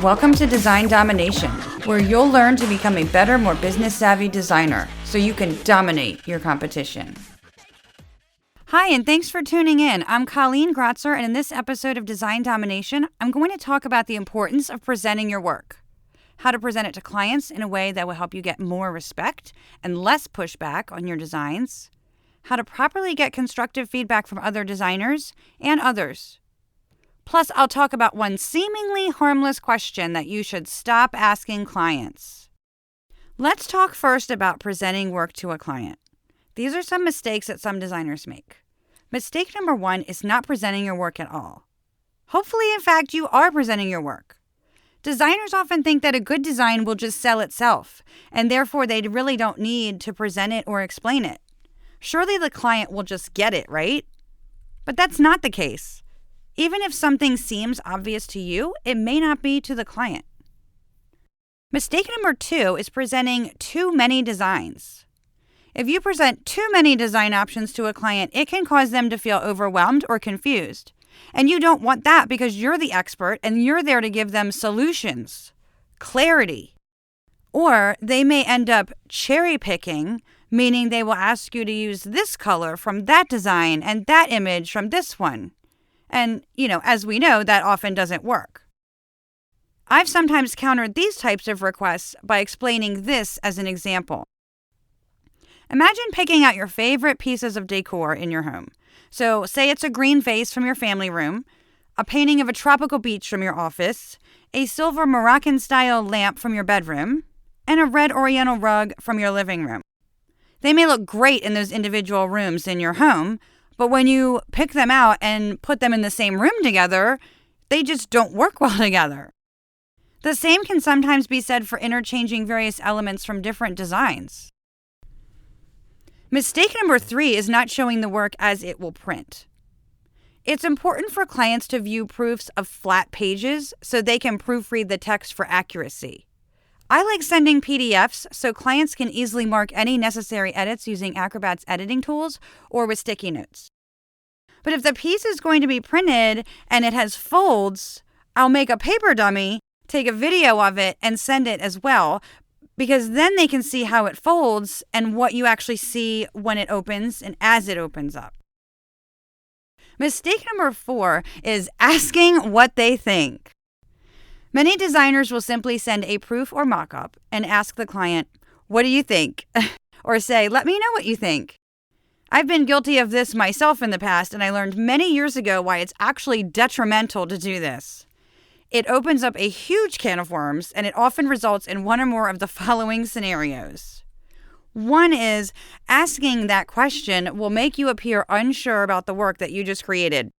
Welcome to Design Domination, where you'll learn to become a better, more business-savvy designer so you can dominate your competition. Hi, and thanks for tuning in. I'm Colleen Grotzer, and in this episode of Design Domination, I'm going to talk about the importance of presenting your work, how to present it to clients in a way that will help you get more respect and less pushback on your designs, how to properly get constructive feedback from other designers and others. Plus, I'll talk about one seemingly harmless question that you should stop asking clients. Let's talk first about presenting work to a client. These are some mistakes that some designers make. Mistake number 1 is not presenting your work at all. Hopefully, in fact, you are presenting your work. Designers often think that a good design will just sell itself, and therefore they really don't need to present it or explain it. Surely the client will just get it, right? But that's not the case. Even if something seems obvious to you, it may not be to the client. Mistake number 2 is presenting too many designs. If you present too many design options to a client, it can cause them to feel overwhelmed or confused. And you don't want that because you're the expert and you're there to give them solutions, clarity. Or they may end up cherry picking, meaning they will ask you to use this color from that design and that image from this one. And, as we know, that often doesn't work. I've sometimes countered these types of requests by explaining this as an example. Imagine picking out your favorite pieces of decor in your home. So, say it's a green vase from your family room, a painting of a tropical beach from your office, a silver Moroccan-style lamp from your bedroom, and a red oriental rug from your living room. They may look great in those individual rooms in your home, but when you pick them out and put them in the same room together, they just don't work well together. The same can sometimes be said for interchanging various elements from different designs. Mistake number 3 is not showing the work as it will print. It's important for clients to view proofs of flat pages so they can proofread the text for accuracy. I like sending PDFs so clients can easily mark any necessary edits using Acrobat's editing tools or with sticky notes. But if the piece is going to be printed and it has folds, I'll make a paper dummy, take a video of it, and send it as well, because then they can see how it folds and what you actually see when it opens and as it opens up. Mistake number 4 is asking what they think. Many designers will simply send a proof or mock-up and ask the client, "What do you think?" or say, "Let me know what you think." I've been guilty of this myself in the past, and I learned many years ago why it's actually detrimental to do this. It opens up a huge can of worms, and it often results in one or more of the following scenarios. One is asking that question will make you appear unsure about the work that you just created.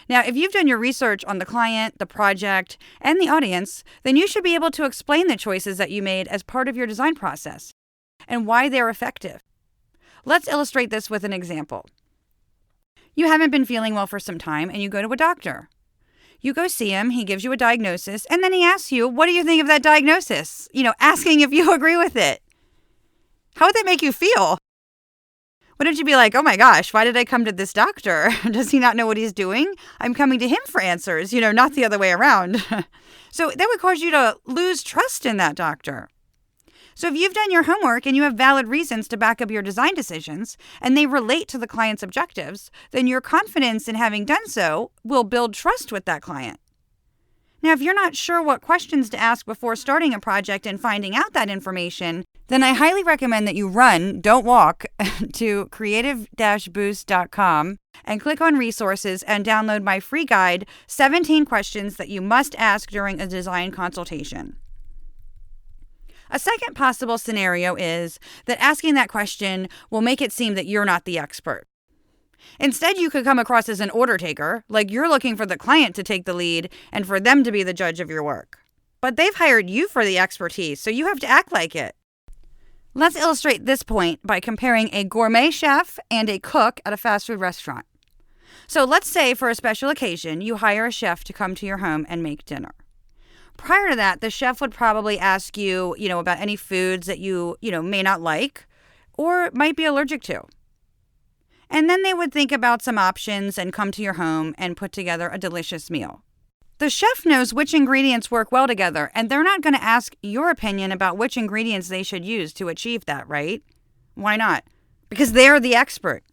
Now, if you've done your research on the client, the project, and the audience, then you should be able to explain the choices that you made as part of your design process and why they're effective. Let's illustrate this with an example. You haven't been feeling well for some time and you go to a doctor. You go see him, he gives you a diagnosis, and then he asks you, "What do you think of that diagnosis?" Asking if you agree with it. How would that make you feel? Wouldn't you be like, "Oh my gosh, why did I come to this doctor? Does he not know what he's doing? I'm coming to him for answers, not the other way around." So that would cause you to lose trust in that doctor. So if you've done your homework and you have valid reasons to back up your design decisions and they relate to the client's objectives, then your confidence in having done so will build trust with that client. Now, if you're not sure what questions to ask before starting a project and finding out that information, then I highly recommend that you run, don't walk, to creative-boost.com and click on resources and download my free guide, 17 questions that you must ask during a design consultation. A second possible scenario is that asking that question will make it seem that you're not the expert. Instead, you could come across as an order taker, like you're looking for the client to take the lead and for them to be the judge of your work. But they've hired you for the expertise, so you have to act like it. Let's illustrate this point by comparing a gourmet chef and a cook at a fast food restaurant. So let's say for a special occasion, you hire a chef to come to your home and make dinner. Prior to that, the chef would probably ask you, about any foods that you may not like or might be allergic to. And then they would think about some options and come to your home and put together a delicious meal. The chef knows which ingredients work well together, and they're not going to ask your opinion about which ingredients they should use to achieve that, right? Why not? Because they're the expert.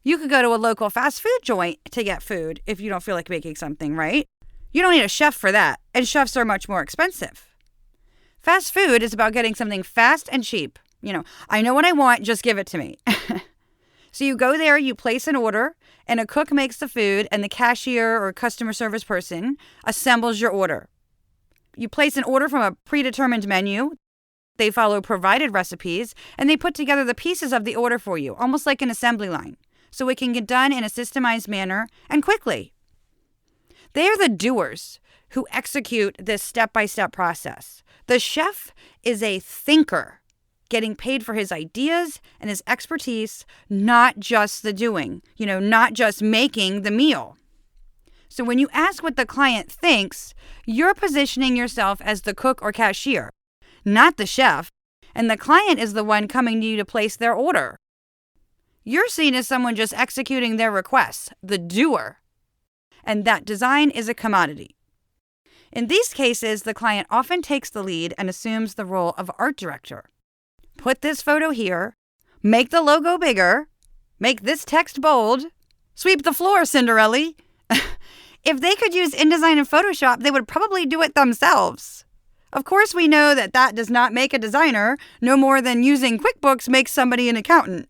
You could go to a local fast food joint to get food if you don't feel like making something, right? You don't need a chef for that, and chefs are much more expensive. Fast food is about getting something fast and cheap. I know what I want, just give it to me. So you go there, you place an order, and a cook makes the food, and the cashier or customer service person assembles your order. You place an order from a predetermined menu. They follow provided recipes, and they put together the pieces of the order for you, almost like an assembly line, so it can get done in a systemized manner and quickly. They are the doers who execute this step-by-step process. The chef is a thinker, getting paid for his ideas and his expertise, not just the doing, not just making the meal. So when you ask what the client thinks, you're positioning yourself as the cook or cashier, not the chef, and the client is the one coming to you to place their order. You're seen as someone just executing their requests, the doer, and that design is a commodity. In these cases, the client often takes the lead and assumes the role of art director. Put this photo here, make the logo bigger, make this text bold, sweep the floor, Cinderella. If they could use InDesign and Photoshop, they would probably do it themselves. Of course, we know that does not make a designer, no more than using QuickBooks makes somebody an accountant.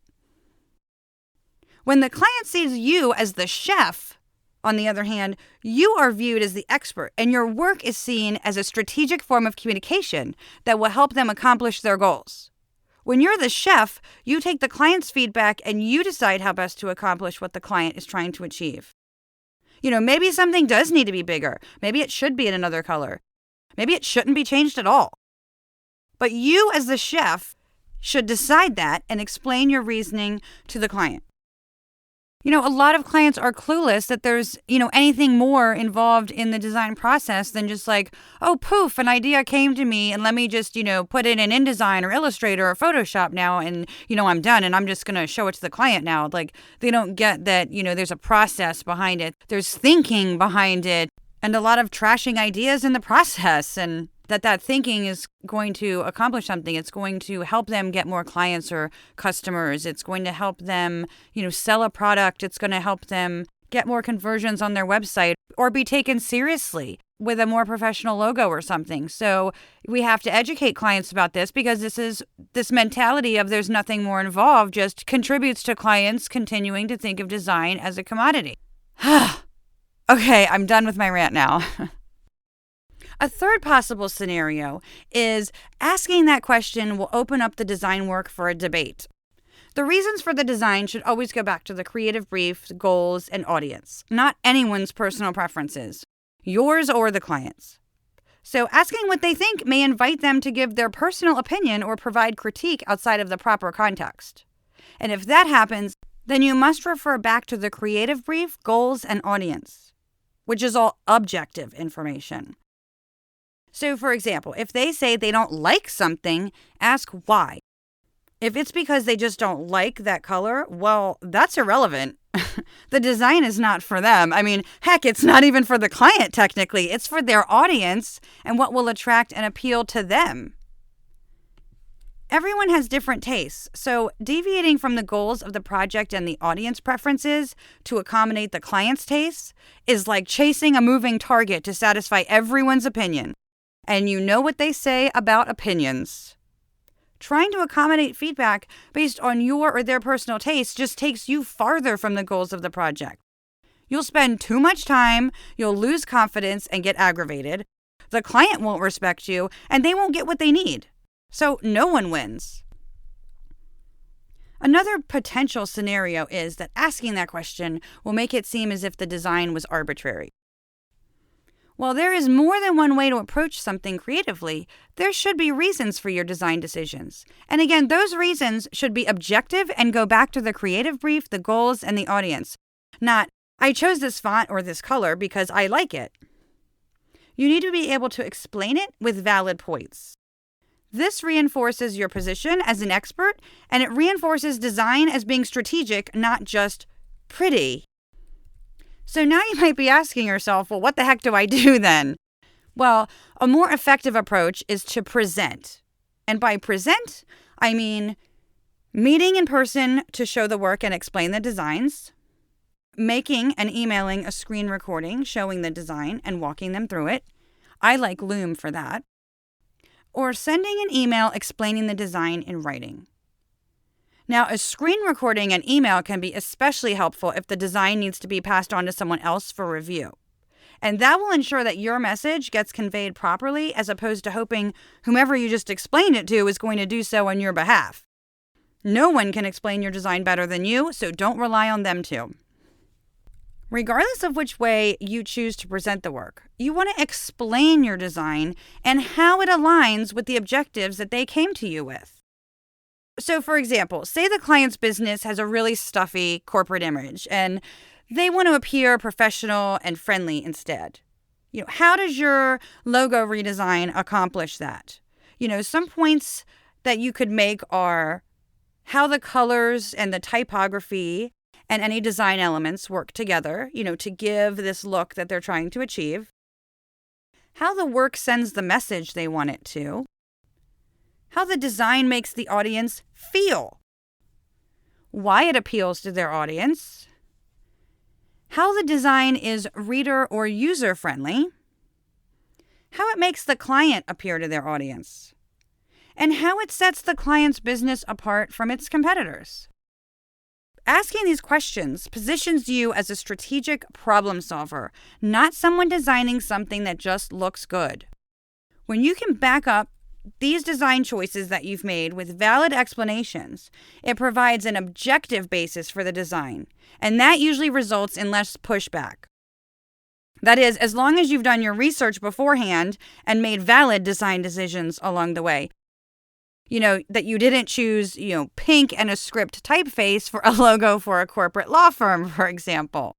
When the client sees you as the chef, on the other hand, you are viewed as the expert, and your work is seen as a strategic form of communication that will help them accomplish their goals. When you're the chef, you take the client's feedback and you decide how best to accomplish what the client is trying to achieve. Maybe something does need to be bigger. Maybe it should be in another color. Maybe it shouldn't be changed at all. But you, as the chef, should decide that and explain your reasoning to the client. A lot of clients are clueless that there's, anything more involved in the design process than just like, oh, poof, an idea came to me and let me just, put it in InDesign or Illustrator or Photoshop now and, I'm done and I'm just going to show it to the client now. Like, they don't get that, there's a process behind it. There's thinking behind it and a lot of trashing ideas in the process, and that thinking is going to accomplish something. It's going to help them get more clients or customers. It's going to help them, sell a product. It's going to help them get more conversions on their website or be taken seriously with a more professional logo or something. So we have to educate clients about this, because this mentality of there's nothing more involved just contributes to clients continuing to think of design as a commodity. Okay, I'm done with my rant now. A third possible scenario is asking that question will open up the design work for a debate. The reasons for the design should always go back to the creative brief, goals, and audience, not anyone's personal preferences, yours or the client's. So asking what they think may invite them to give their personal opinion or provide critique outside of the proper context. And if that happens, then you must refer back to the creative brief, goals, and audience, which is all objective information. So, for example, if they say they don't like something, ask why. If it's because they just don't like that color, well, that's irrelevant. The design is not for them. I mean, heck, it's not even for the client technically. It's for their audience and what will attract and appeal to them. Everyone has different tastes, so deviating from the goals of the project and the audience preferences to accommodate the client's tastes is like chasing a moving target to satisfy everyone's opinion. And you know what they say about opinions. Trying to accommodate feedback based on your or their personal taste just takes you farther from the goals of the project. You'll spend too much time, you'll lose confidence and get aggravated. The client won't respect you, and they won't get what they need. So no one wins. Another potential scenario is that asking that question will make it seem as if the design was arbitrary. While there is more than one way to approach something creatively, there should be reasons for your design decisions. And again, those reasons should be objective and go back to the creative brief, the goals, and the audience. Not, I chose this font or this color because I like it. You need to be able to explain it with valid points. This reinforces your position as an expert, and it reinforces design as being strategic, not just pretty. So now you might be asking yourself, well, what the heck do I do then? Well, a more effective approach is to present. And by present, I mean meeting in person to show the work and explain the designs, making and emailing a screen recording showing the design and walking them through it. I like Loom for that. Or sending an email explaining the design in writing. Now, a screen recording and email can be especially helpful if the design needs to be passed on to someone else for review. And that will ensure that your message gets conveyed properly as opposed to hoping whomever you just explained it to is going to do so on your behalf. No one can explain your design better than you, so don't rely on them to. Regardless of which way you choose to present the work, you want to explain your design and how it aligns with the objectives that they came to you with. So, for example, say the client's business has a really stuffy corporate image and they want to appear professional and friendly instead. How does your logo redesign accomplish that? Some points that you could make are how the colors and the typography and any design elements work together, to give this look that they're trying to achieve. How the work sends the message they want it to. How the design makes the audience feel. Why it appeals to their audience. How the design is reader or user friendly. How it makes the client appear to their audience. And how it sets the client's business apart from its competitors. Asking these questions positions you as a strategic problem solver, not someone designing something that just looks good. When you can back up these design choices that you've made with valid explanations, it provides an objective basis for the design, and that usually results in less pushback. That is, as long as you've done your research beforehand and made valid design decisions along the way. That you didn't choose, pink and a script typeface for a logo for a corporate law firm, for example.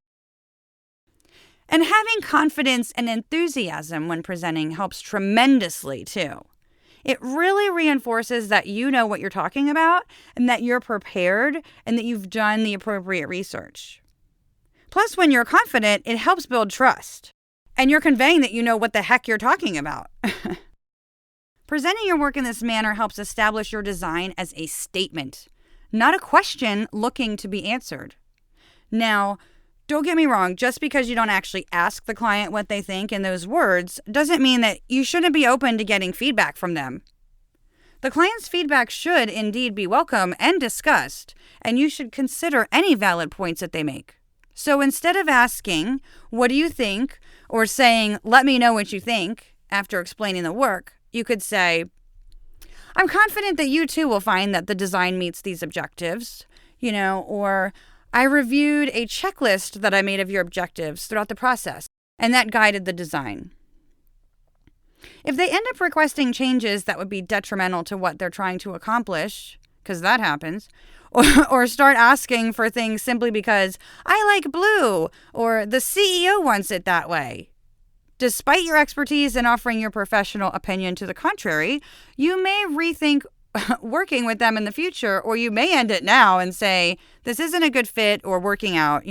And having confidence and enthusiasm when presenting helps tremendously, too. It really reinforces that you know what you're talking about and that you're prepared and that you've done the appropriate research. Plus, when you're confident, it helps build trust. And you're conveying that you know what the heck you're talking about. Presenting your work in this manner helps establish your design as a statement, not a question looking to be answered. Now, don't get me wrong, just because you don't actually ask the client what they think in those words doesn't mean that you shouldn't be open to getting feedback from them. The client's feedback should indeed be welcome and discussed, and you should consider any valid points that they make. So instead of asking, "What do you think?" or saying, "Let me know what you think," after explaining the work, you could say, "I'm confident that you too will find that the design meets these objectives," or "I reviewed a checklist that I made of your objectives throughout the process, and that guided the design." If they end up requesting changes that would be detrimental to what they're trying to accomplish, because that happens, or start asking for things simply because "I like blue," or "the CEO wants it that way," despite your expertise in offering your professional opinion to the contrary, you may rethink working with them in the future, or you may end it now and say, "This isn't a good fit," or "working out,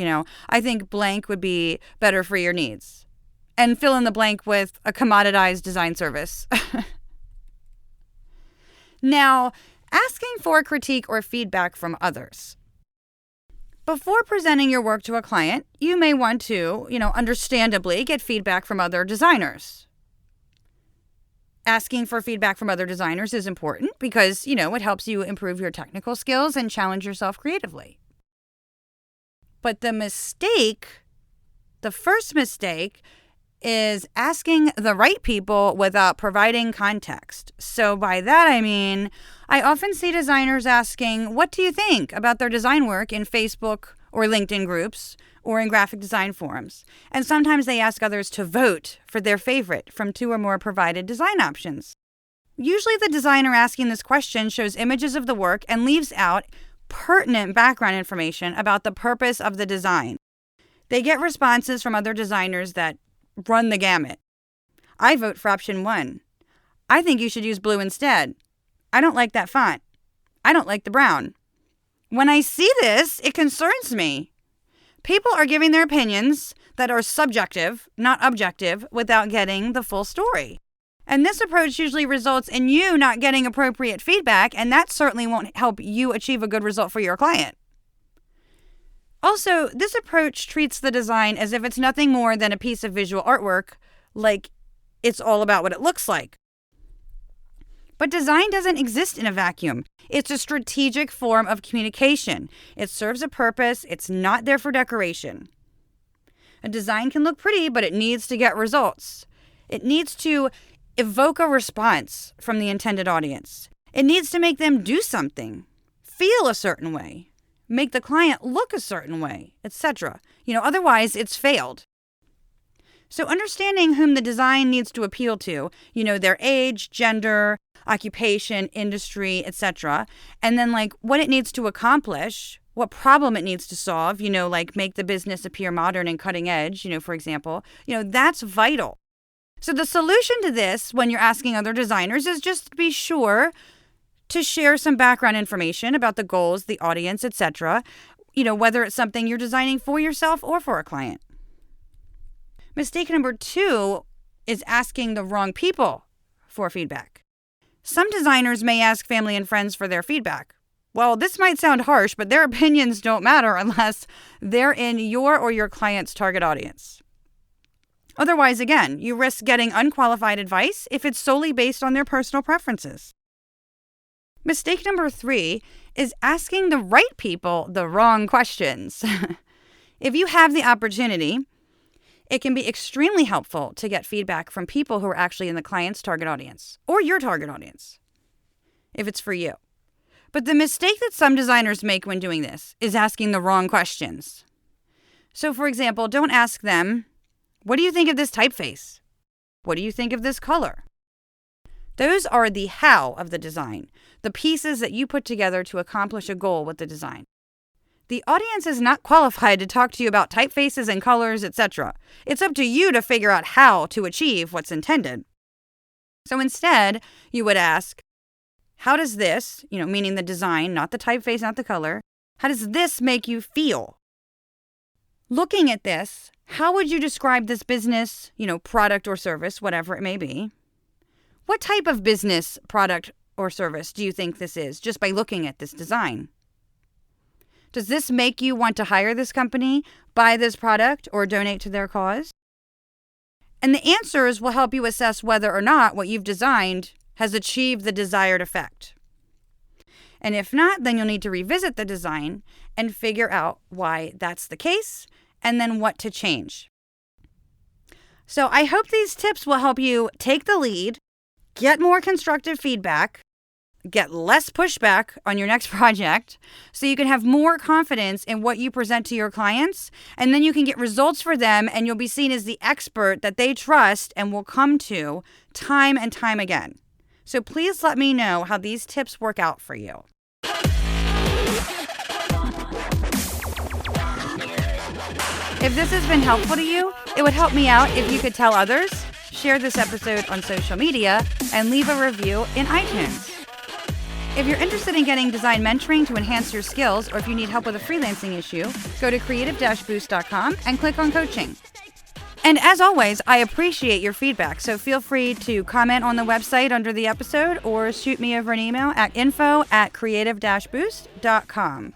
I think blank would be better for your needs." And fill in the blank with a commoditized design service. Now, asking for critique or feedback from others. Before presenting your work to a client, you may want to, understandably get feedback from other designers. Asking for feedback from other designers is important because, it helps you improve your technical skills and challenge yourself creatively. But the first mistake, is asking the right people without providing context. So by that I mean, I often see designers asking, "What do you think?" about their design work in Facebook or LinkedIn groups or in graphic design forums. And sometimes they ask others to vote for their favorite from 2 or more provided design options. Usually the designer asking this question shows images of the work and leaves out pertinent background information about the purpose of the design. They get responses from other designers that run the gamut. "I vote for option 1. I think you should use blue instead. I don't like that font. I don't like the brown." When I see this, it concerns me. People are giving their opinions that are subjective, not objective, without getting the full story. And this approach usually results in you not getting appropriate feedback, and that certainly won't help you achieve a good result for your client. Also, this approach treats the design as if it's nothing more than a piece of visual artwork, like it's all about what it looks like. But design doesn't exist in a vacuum. It's a strategic form of communication. It serves a purpose. It's not there for decoration. A design can look pretty, but it needs to get results. It needs to evoke a response from the intended audience. It needs to make them do something, feel a certain way, make the client look a certain way, etc. Otherwise it's failed. So understanding whom the design needs to appeal to, their age, gender, occupation, industry, etc. And then what it needs to accomplish, what problem it needs to solve, make the business appear modern and cutting edge, for example, that's vital. So the solution to this when you're asking other designers is just to be sure to share some background information about the goals, the audience, etc., whether it's something you're designing for yourself or for a client. Mistake number 2 is asking the wrong people for feedback. Some designers may ask family and friends for their feedback. Well, this might sound harsh, but their opinions don't matter unless they're in your or your client's target audience. Otherwise, again, you risk getting unqualified advice if it's solely based on their personal preferences. Mistake number 3 is asking the right people the wrong questions. If you have the opportunity, it can be extremely helpful to get feedback from people who are actually in the client's target audience or your target audience, if it's for you. But the mistake that some designers make when doing this is asking the wrong questions. So, for example, don't ask them, "What do you think of this typeface? What do you think of this color?" Those are the how of the design, the pieces that you put together to accomplish a goal with the design. The audience is not qualified to talk to you about typefaces and colors, etc. It's up to you to figure out how to achieve what's intended. So instead, you would ask, how does this, meaning the design, not the typeface, not the color, how does this make you feel? Looking at this, how would you describe this business, product or service, whatever it may be? What type of business, product, or service do you think this is, just by looking at this design? Does this make you want to hire this company, buy this product, or donate to their cause? And the answers will help you assess whether or not what you've designed has achieved the desired effect. And if not, then you'll need to revisit the design and figure out why that's the case, and then what to change. So I hope these tips will help you take the lead, get more constructive feedback, get less pushback on your next project, so you can have more confidence in what you present to your clients, and then you can get results for them, and you'll be seen as the expert that they trust and will come to time and time again. So please let me know how these tips work out for you. If this has been helpful to you, it would help me out if you could tell others, share this episode on social media, and leave a review in iTunes. If you're interested in getting design mentoring to enhance your skills, or if you need help with a freelancing issue, go to creative-boost.com and click on coaching. And as always, I appreciate your feedback, so feel free to comment on the website under the episode or shoot me over an email at info@creative-boost.com.